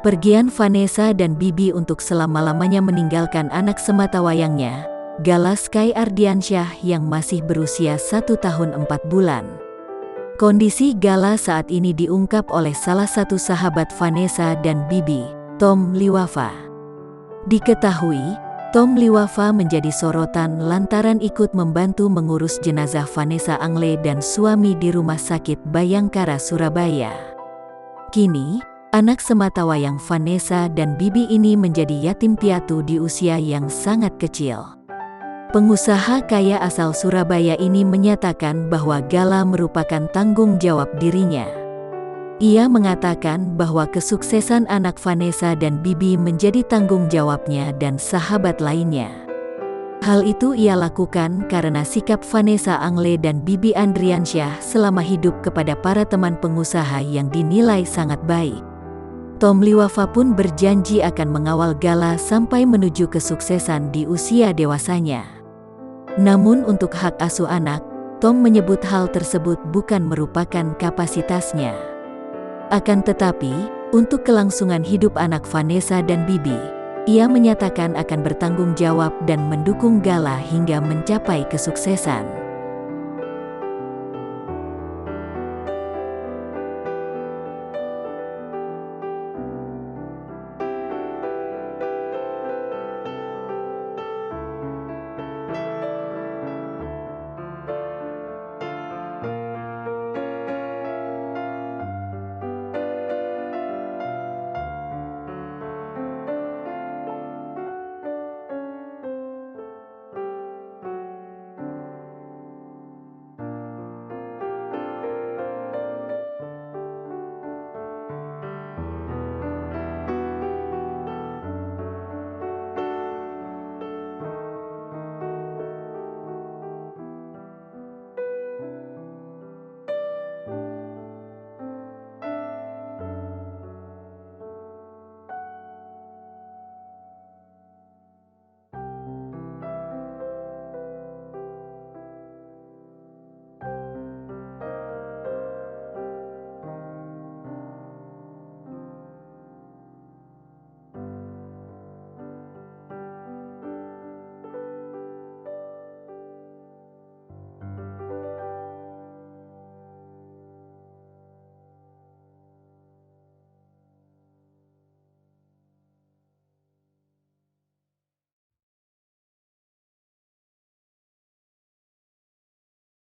Pergian Vanessa dan Bibi untuk selama-lamanya meninggalkan anak sematawayangnya, Gala Sky Ardiansyah yang masih berusia 1 tahun 4 bulan. Kondisi Gala saat ini diungkap oleh salah satu sahabat Vanessa dan Bibi, Tom Liwafa. Diketahui, Tom Liwafa menjadi sorotan lantaran ikut membantu mengurus jenazah Vanessa Angle dan suami di Rumah Sakit Bayangkara, Surabaya. Kini, anak sematawayang Vanessa dan Bibi ini menjadi yatim piatu di usia yang sangat kecil. Pengusaha kaya asal Surabaya ini menyatakan bahwa Gala merupakan tanggung jawab dirinya. Ia mengatakan bahwa kesuksesan anak Vanessa dan Bibi menjadi tanggung jawabnya dan sahabat lainnya. Hal itu ia lakukan karena sikap Vanessa Angle dan Bibi Andriansyah selama hidup kepada para teman pengusaha yang dinilai sangat baik. Tom Liwafa pun berjanji akan mengawal Gala sampai menuju kesuksesan di usia dewasanya. Namun untuk hak asuh anak, Tom menyebut hal tersebut bukan merupakan kapasitasnya. Akan tetapi, untuk kelangsungan hidup anak Vanessa dan Bibi, ia menyatakan akan bertanggung jawab dan mendukung Gala hingga mencapai kesuksesan.